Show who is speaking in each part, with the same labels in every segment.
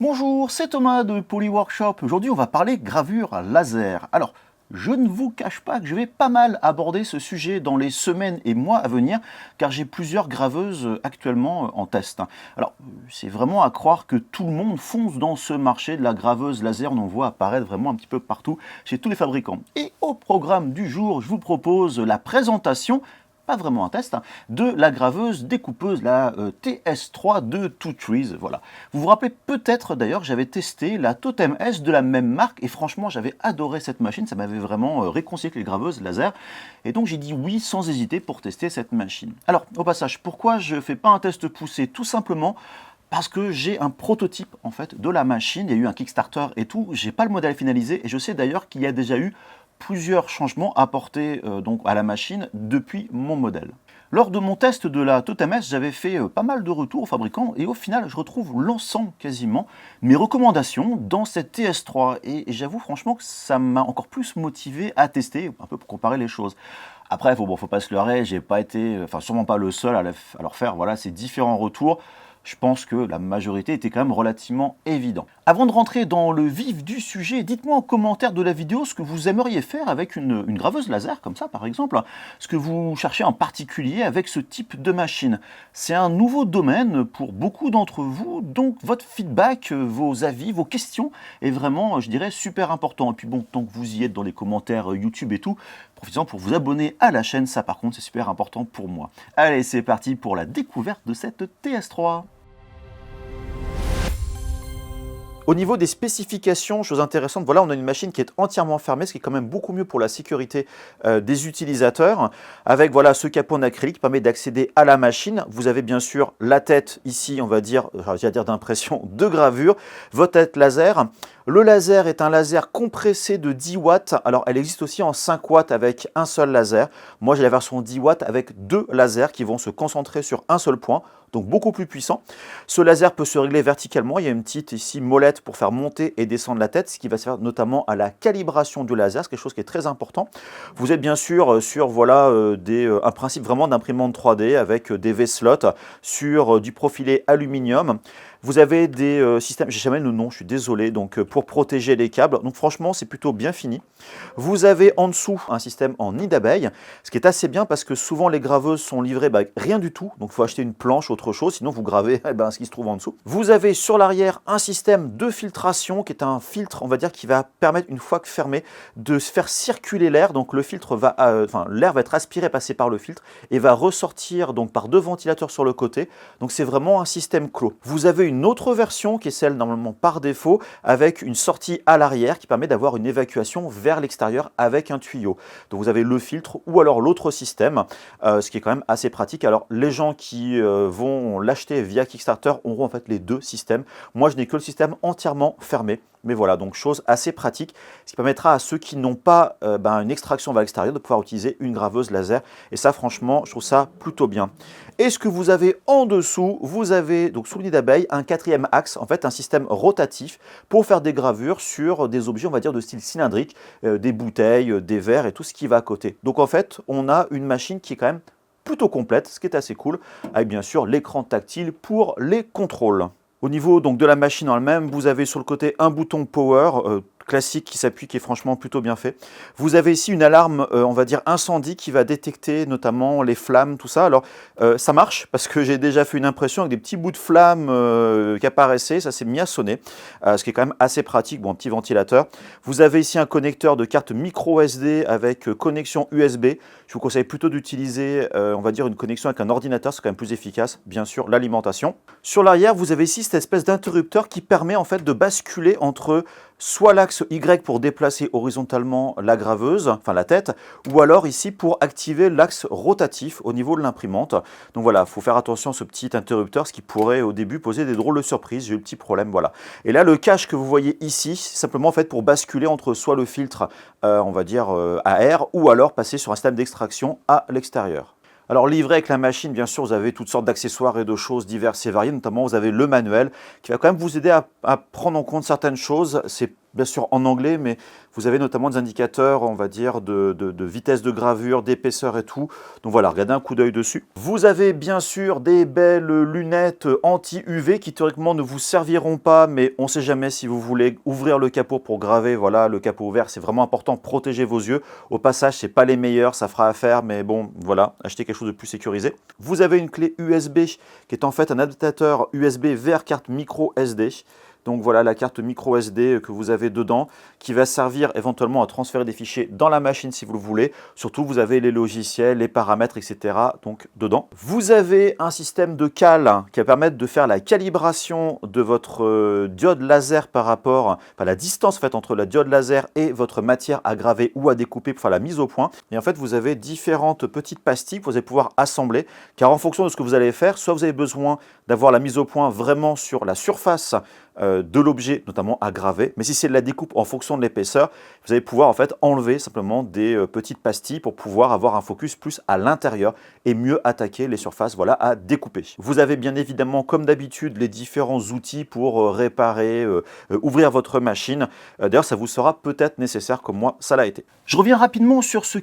Speaker 1: Bonjour, c'est Thomas de Polyworkshop. Aujourd'hui, on va parler gravure à laser. Alors, je ne vous cache pas que je vais pas mal aborder ce sujet dans les semaines et mois à venir, car j'ai plusieurs graveuses actuellement en test. Alors, c'est vraiment à croire que tout le monde fonce dans ce marché de la graveuse laser. On en voit apparaître vraiment un petit peu partout chez tous les fabricants. Et au programme du jour, je vous propose la présentation, pas vraiment un test, de la graveuse découpeuse, la TS3 de Two Trees. Voilà. Vous vous rappelez peut-être d'ailleurs que j'avais testé la Totem S de la même marque et franchement j'avais adoré cette machine, ça m'avait vraiment réconcilié avec les graveuses laser et donc j'ai dit oui sans hésiter pour tester cette machine. Alors au passage, pourquoi je ne fais pas un test poussé? Tout simplement parce que j'ai un prototype en fait de la machine, il y a eu un Kickstarter et tout, j'ai pas le modèle finalisé et je sais d'ailleurs qu'il y a déjà eu plusieurs changements apportés donc à la machine depuis mon modèle. Lors de mon test de la Totem S, j'avais fait pas mal de retours aux fabricants et au final, je retrouve l'ensemble quasiment mes recommandations dans cette TS3 et j'avoue franchement que ça m'a encore plus motivé à tester, un peu pour comparer les choses. Après, faut pas se leurrer, j'ai pas été, enfin sûrement pas le seul à leur faire, voilà, ces différents retours. Je pense que la majorité était quand même relativement évident. Avant de rentrer dans le vif du sujet, dites-moi en commentaire de la vidéo ce que vous aimeriez faire avec une graveuse laser, comme ça par exemple, ce que vous cherchez en particulier avec ce type de machine. C'est un nouveau domaine pour beaucoup d'entre vous, donc votre feedback, vos avis, vos questions est vraiment, je dirais, super important. Et puis bon, tant que vous y êtes dans les commentaires YouTube et tout, profitez-en pour vous abonner à la chaîne, ça par contre c'est super important pour moi. Allez, c'est parti pour la découverte de cette TS3. Au niveau des spécifications, chose intéressante, voilà, on a une machine qui est entièrement fermée, ce qui est quand même beaucoup mieux pour la sécurité des utilisateurs. Avec voilà, ce capot en acrylique qui permet d'accéder à la machine. Vous avez bien sûr la tête ici, on va dire, d'impression de gravure, votre tête laser. Le laser est un laser compressé de 10 watts. Alors, elle existe aussi en 5 watts avec un seul laser. Moi, j'ai la version 10 watts avec deux lasers qui vont se concentrer sur un seul point, donc beaucoup plus puissant. Ce laser peut se régler verticalement. Il y a une petite ici molette pour faire monter et descendre la tête, ce qui va servir notamment à la calibration du laser, c'est quelque chose qui est très important. Vous êtes bien sûr sur voilà, un principe vraiment d'imprimante 3D avec des V-slots sur du profilé aluminium. Vous avez des systèmes, j'ai jamais le nom, je suis désolé, donc pour protéger les câbles. Donc franchement, c'est plutôt bien fini. Vous avez en dessous un système en nid d'abeille, ce qui est assez bien parce que souvent les graveuses sont livrées avec rien du tout. Donc il faut acheter une planche, autre chose, sinon vous gravez ce qui se trouve en dessous. Vous avez sur l'arrière un système de filtration qui est un filtre, on va dire, qui va permettre, une fois que fermé, de se faire circuler l'air. Donc le filtre va, l'air va être aspiré, passer par le filtre et va ressortir donc par deux ventilateurs sur le côté. Donc c'est vraiment un système clos. Vous avez une autre version qui est celle normalement par défaut avec une sortie à l'arrière qui permet d'avoir une évacuation vers l'extérieur avec un tuyau. Donc vous avez le filtre ou alors l'autre système, ce qui est quand même assez pratique. Alors les gens qui vont l'acheter via Kickstarter auront en fait les deux systèmes. Moi je n'ai que le système entièrement fermé. Mais voilà, donc chose assez pratique, ce qui permettra à ceux qui n'ont pas une extraction vers l'extérieur de pouvoir utiliser une graveuse laser. Et ça, franchement, je trouve ça plutôt bien. Et ce que vous avez en dessous, vous avez donc sous le nid d'abeille un quatrième axe, en fait un système rotatif pour faire des gravures sur des objets, on va dire, de style cylindrique, des bouteilles, des verres et tout ce qui va à côté. Donc en fait, on a une machine qui est quand même plutôt complète, ce qui est assez cool, avec bien sûr l'écran tactile pour les contrôles. Au niveau donc de la machine en elle-même, vous avez sur le côté un bouton power classique qui s'appuie, qui est franchement plutôt bien fait. Vous avez ici une alarme, on va dire incendie, qui va détecter notamment les flammes, tout ça. Alors ça marche parce que j'ai déjà fait une impression avec des petits bouts de flammes qui apparaissaient, ça s'est mis à sonner, ce qui est quand même assez pratique. Bon, un petit ventilateur. Vous avez ici un connecteur de carte micro SD avec connexion USB. Je vous conseille plutôt d'utiliser, on va dire, une connexion avec un ordinateur, c'est quand même plus efficace. Bien sûr, l'alimentation. Sur l'arrière, vous avez ici cette espèce d'interrupteur qui permet en fait de basculer entre soit l'axe Y pour déplacer horizontalement la graveuse, enfin la tête, ou alors ici pour activer l'axe rotatif au niveau de l'imprimante. Donc voilà, il faut faire attention à ce petit interrupteur, ce qui pourrait au début poser des drôles de surprises. J'ai eu le petit problème, voilà. Et là, le cache que vous voyez ici, c'est simplement en fait pour basculer entre soit le filtre, on va dire, à air, ou alors passer sur un système d'extraction à l'extérieur. Alors livré avec la machine, bien sûr, vous avez toutes sortes d'accessoires et de choses diverses et variées, notamment vous avez le manuel qui va quand même vous aider à prendre en compte certaines choses. C'est bien sûr en anglais, mais vous avez notamment des indicateurs, on va dire, de vitesse de gravure, d'épaisseur et tout. Donc voilà, regardez un coup d'œil dessus. Vous avez bien sûr des belles lunettes anti-UV qui théoriquement ne vous serviront pas, mais on ne sait jamais si vous voulez ouvrir le capot pour graver. Voilà, le capot ouvert, c'est vraiment important, protégez vos yeux. Au passage, c'est pas les meilleurs, ça fera affaire, mais bon, voilà, achetez quelque chose de plus sécurisé. Vous avez une clé USB qui est en fait un adaptateur USB vers carte micro SD. Donc voilà la carte micro SD que vous avez dedans qui va servir éventuellement à transférer des fichiers dans la machine si vous le voulez. Surtout, vous avez les logiciels, les paramètres, etc. donc dedans. Vous avez un système de cale qui va permettre de faire la calibration de votre diode laser par rapport à la distance en fait, entre la diode laser et votre matière à graver ou à découper pour faire la mise au point. Et en fait, vous avez différentes petites pastilles que vous allez pouvoir assembler car en fonction de ce que vous allez faire, soit vous avez besoin d'avoir la mise au point vraiment sur la surface de l'objet, notamment à graver. Mais si c'est de la découpe en fonction de l'épaisseur, vous allez pouvoir en fait enlever simplement des petites pastilles pour pouvoir avoir un focus plus à l'intérieur et mieux attaquer les surfaces voilà, à découper. Vous avez bien évidemment, comme d'habitude, les différents outils pour réparer, ouvrir votre machine. D'ailleurs, ça vous sera peut-être nécessaire comme moi, ça l'a été. Je reviens rapidement sur ce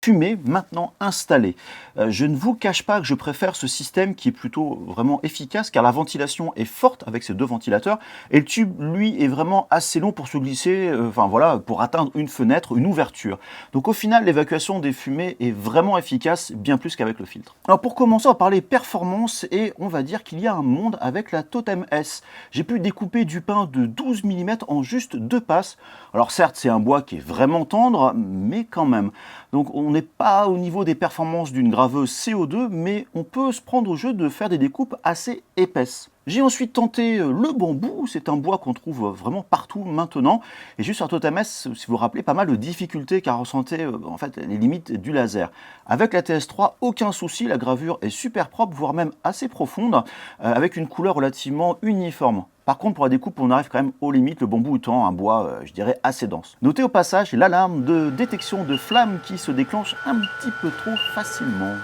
Speaker 1: fumée maintenant installée. Je ne vous cache pas que je préfère ce système qui est plutôt vraiment efficace car la ventilation est forte avec ces deux ventilateurs et le tube lui est vraiment assez long pour se glisser, enfin voilà, pour atteindre une fenêtre, une ouverture. Donc au final l'évacuation des fumées est vraiment efficace, bien plus qu'avec le filtre. Alors pour commencer on va parler performance et on va dire qu'il y a un monde avec la Totem S. J'ai pu découper du pain de 12 mm en juste 2 passes. Alors certes c'est un bois qui est vraiment tendre mais quand même. Donc on n'est pas au niveau des performances d'une graveuse CO2, mais on peut se prendre au jeu de faire des découpes assez épaisses. J'ai ensuite tenté le bambou, c'est un bois qu'on trouve vraiment partout maintenant. Et juste sur Totem S, si vous vous rappelez, pas mal de difficultés car ressentait en fait les limites du laser. Avec la TS3, aucun souci, la gravure est super propre, voire même assez profonde, avec une couleur relativement uniforme. Par contre, pour la découpe, on arrive quand même aux limites, le bambou étant un bois, je dirais, assez dense. Notez au passage l'alarme de détection de flamme qui se déclenche un petit peu trop facilement.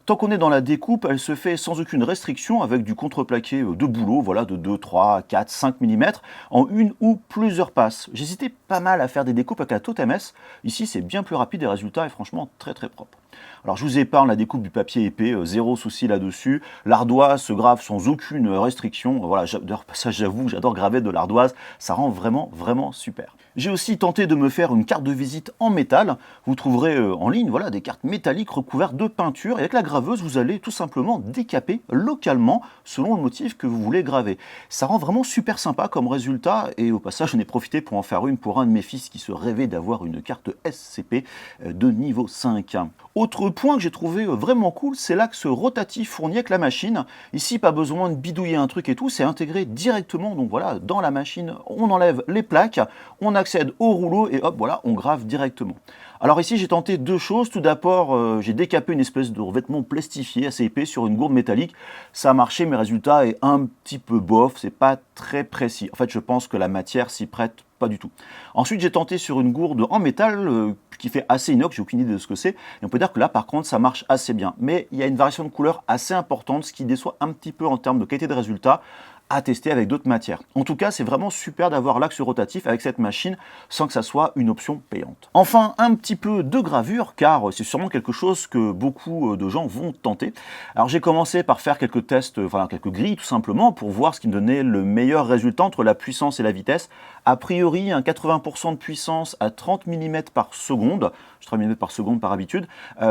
Speaker 1: Tant qu'on est dans la découpe, elle se fait sans aucune restriction avec du contreplaqué de boulot, voilà, de 2, 3, 4, 5 mm en une ou plusieurs passes. J'hésitais pas mal à faire des découpes avec la Totem S. Ici, c'est bien plus rapide et le résultat est franchement très très propre. Alors je vous épargne la découpe du papier épais, zéro souci là-dessus. L'ardoise se grave sans aucune restriction. Voilà, j'avoue, j'adore graver de l'ardoise, ça rend vraiment vraiment super. J'ai aussi tenté de me faire une carte de visite en métal. Vous trouverez en ligne voilà, des cartes métalliques recouvertes de peinture. Et avec la graveuse, vous allez tout simplement décaper localement selon le motif que vous voulez graver. Ça rend vraiment super sympa comme résultat. Et au passage, j'en ai profité pour en faire une pour un de mes fils qui se rêvait d'avoir une carte SCP de niveau 5. Autre point que j'ai trouvé vraiment cool, c'est l'axe rotatif fourni avec la machine. Ici, pas besoin de bidouiller un truc et tout, c'est intégré directement. Donc voilà, dans la machine, on enlève les plaques, on accède au rouleau et hop, voilà, on grave directement. Alors ici, j'ai tenté deux choses. Tout d'abord, j'ai décapé une espèce de revêtement plastifié assez épais sur une gourde métallique. Ça a marché, mais le résultat est un petit peu bof, c'est pas très précis. En fait, je pense que la matière s'y prête pas du tout. Ensuite, j'ai tenté sur une gourde en métal qui fait assez inox, j'ai aucune idée de ce que c'est. Et on peut dire que là, par contre, ça marche assez bien. Mais il y a une variation de couleur assez importante, ce qui déçoit un petit peu en termes de qualité de résultat, à tester avec d'autres matières. En tout cas, c'est vraiment super d'avoir l'axe rotatif avec cette machine sans que ça soit une option payante. Enfin, un petit peu de gravure, car c'est sûrement quelque chose que beaucoup de gens vont tenter. Alors j'ai commencé par faire quelques tests, enfin quelques grilles tout simplement, pour voir ce qui me donnait le meilleur résultat entre la puissance et la vitesse. A priori, un 80% de puissance à 30 mm par seconde, 30 mm par seconde par habitude,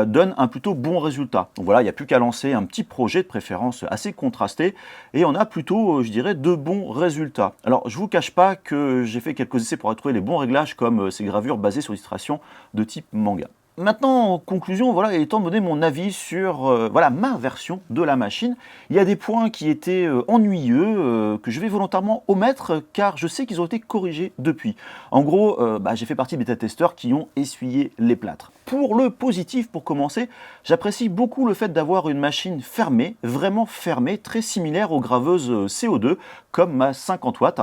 Speaker 1: donne un plutôt bon résultat. Donc voilà, il n'y a plus qu'à lancer un petit projet de préférence assez contrasté, et on a plutôt, je dirais, de bons résultats. Alors, je ne vous cache pas que j'ai fait quelques essais pour retrouver les bons réglages, comme ces gravures basées sur illustration de type manga. Maintenant, en conclusion, voilà, il est temps de donner mon avis sur voilà, ma version de la machine. Il y a des points qui étaient ennuyeux, que je vais volontairement omettre, car je sais qu'ils ont été corrigés depuis. En gros, j'ai fait partie des bêta-testeurs qui ont essuyé les plâtres. Pour le positif, pour commencer, j'apprécie beaucoup le fait d'avoir une machine fermée, vraiment fermée, très similaire aux graveuses CO2, comme ma 50 watts.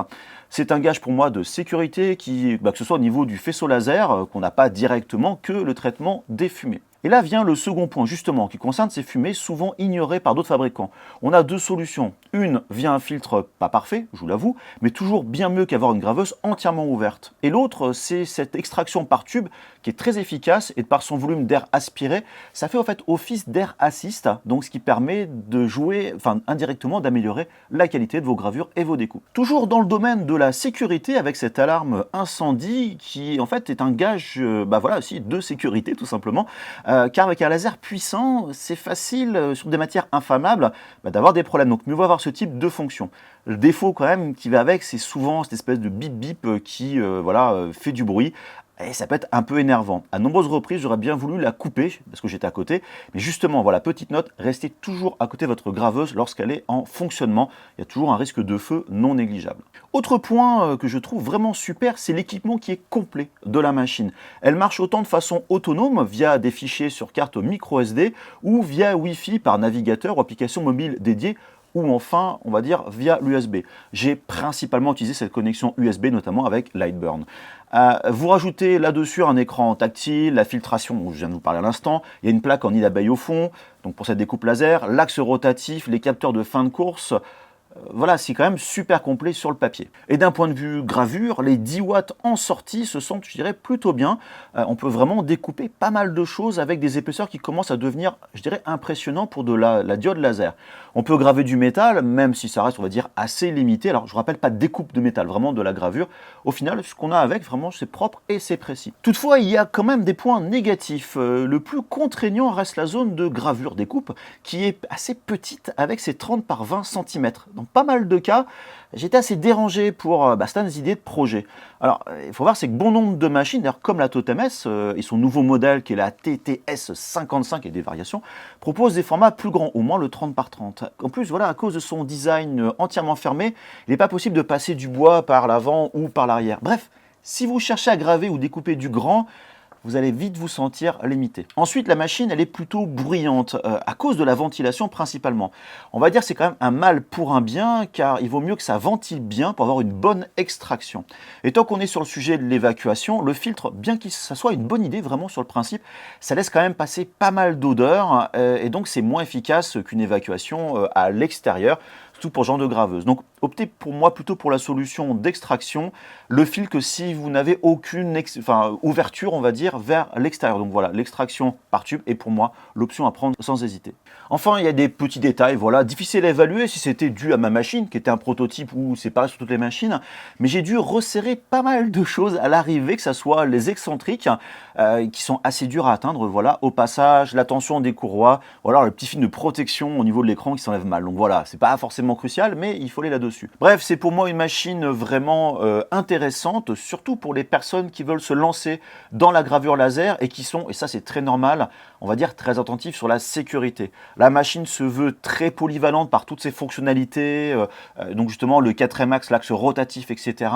Speaker 1: C'est un gage pour moi de sécurité, que ce soit au niveau du faisceau laser, qu'on n'a pas directement que le traitement des fumées. Et là vient le second point, justement, qui concerne ces fumées souvent ignorées par d'autres fabricants. On a deux solutions. Une via un filtre pas parfait, je vous l'avoue, mais toujours bien mieux qu'avoir une graveuse entièrement ouverte. Et l'autre, c'est cette extraction par tube qui est très efficace et par son volume d'air aspiré, ça fait en fait office d'air assist, donc ce qui permet de jouer, enfin indirectement d'améliorer la qualité de vos gravures et vos découpes. Toujours dans le domaine de la sécurité avec cette alarme incendie qui en fait est un gage de sécurité tout simplement. Car avec un laser puissant, c'est facile, sur des matières inflammables, d'avoir des problèmes. Donc mieux vaut avoir ce type de fonction. Le défaut quand même qui va avec, c'est souvent cette espèce de bip bip qui fait du bruit. Et ça peut être un peu énervant. À nombreuses reprises, j'aurais bien voulu la couper, parce que j'étais à côté. Mais justement, voilà, petite note, restez toujours à côté de votre graveuse lorsqu'elle est en fonctionnement. Il y a toujours un risque de feu non négligeable. Autre point que je trouve vraiment super, c'est l'équipement qui est complet de la machine. Elle marche autant de façon autonome, via des fichiers sur carte micro SD, ou via Wi-Fi par navigateur ou application mobile dédiée, ou enfin, on va dire, via l'USB. J'ai principalement utilisé cette connexion USB, notamment avec Lightburn. Vous rajoutez là-dessus un écran tactile, la filtration, dont je viens de vous parler à l'instant, il y a une plaque en nid d'abeille au fond, donc pour cette découpe laser, l'axe rotatif, les capteurs de fin de course. Voilà, c'est quand même super complet sur le papier. Et d'un point de vue gravure, les 10 watts en sortie se sentent, je dirais, plutôt bien. On peut vraiment découper pas mal de choses avec des épaisseurs qui commencent à devenir, je dirais, impressionnants pour de la diode laser. On peut graver du métal, même si ça reste, on va dire, assez limité. Alors, je ne rappelle pas de découpe de métal, vraiment de la gravure. Au final, ce qu'on a avec, vraiment, c'est propre et c'est précis. Toutefois, il y a quand même des points négatifs. Le plus contraignant reste la zone de gravure découpe, qui est assez petite avec ses 30 par 20 cm. Dans pas mal de cas, j'étais assez dérangé pour certaines idées de projet. Alors, il faut voir, c'est que bon nombre de machines, d'ailleurs comme la Totem S et son nouveau modèle qui est la TTS 55 et des variations, proposent des formats plus grands, au moins le 30 par 30. En plus, voilà, à cause de son design entièrement fermé, il n'est pas possible de passer du bois par l'avant ou par l'arrière. Bref, si vous cherchez à graver ou découper du grand, vous allez vite vous sentir limité. Ensuite, la machine, elle est plutôt bruyante, à cause de la ventilation principalement. On va dire que c'est quand même un mal pour un bien, car il vaut mieux que ça ventile bien pour avoir une bonne extraction. Et tant qu'on est sur le sujet de l'évacuation, le filtre, bien que ça soit une bonne idée vraiment sur le principe, ça laisse quand même passer pas mal d'odeur, et donc c'est moins efficace qu'une évacuation à l'extérieur, surtout pour ce genre de graveuse. Donc optez pour moi plutôt pour la solution d'extraction, le fil que si vous n'avez aucune ouverture, on va dire, vers l'extérieur. Donc voilà, l'extraction par tube est pour moi l'option à prendre sans hésiter. Enfin, il y a des petits détails, voilà, difficiles à évaluer si c'était dû à ma machine, qui était un prototype ou c'est pareil sur toutes les machines, mais j'ai dû resserrer pas mal de choses à l'arrivée, que ce soit les excentriques, qui sont assez durs à atteindre, voilà, au passage, la tension des courroies, ou alors le petit film de protection au niveau de l'écran qui s'enlève mal. Donc voilà, c'est pas forcément crucial, mais il faut aller là-dessus. Bref, c'est pour moi une machine vraiment intéressante, surtout pour les personnes qui veulent se lancer dans la gravure laser et qui sont, et ça c'est très normal, on va dire très attentifs sur la sécurité. La machine se veut très polyvalente par toutes ses fonctionnalités, donc justement le 4M axe, l'axe rotatif, etc.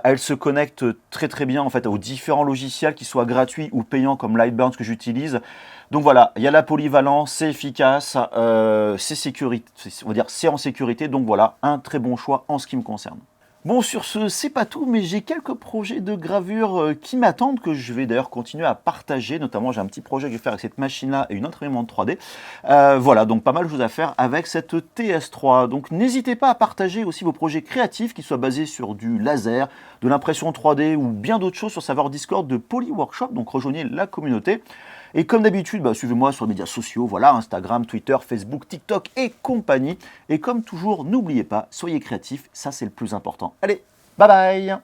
Speaker 1: Elle se connecte très très bien en fait aux différents logiciels, qui soient gratuits ou payants comme Lightburn, ce que j'utilise. Donc voilà, il y a la polyvalence, c'est efficace, c'est sécurité, on va dire c'est en sécurité, donc voilà, un très bon choix en ce qui me concerne. Bon, sur ce, c'est pas tout, mais j'ai quelques projets de gravure qui m'attendent, que je vais d'ailleurs continuer à partager. Notamment, j'ai un petit projet que je vais faire avec cette machine-là et une autre imprimante 3D. Voilà, donc pas mal de choses à faire avec cette TS3. Donc n'hésitez pas à partager aussi vos projets créatifs qui soient basés sur du laser, de l'impression 3D ou bien d'autres choses sur le serveur Discord de Polyworkshop. Donc rejoignez la communauté. Et comme d'habitude, suivez-moi sur les médias sociaux, voilà, Instagram, Twitter, Facebook, TikTok et compagnie. Et comme toujours, n'oubliez pas, soyez créatifs, ça c'est le plus important. Allez, bye bye!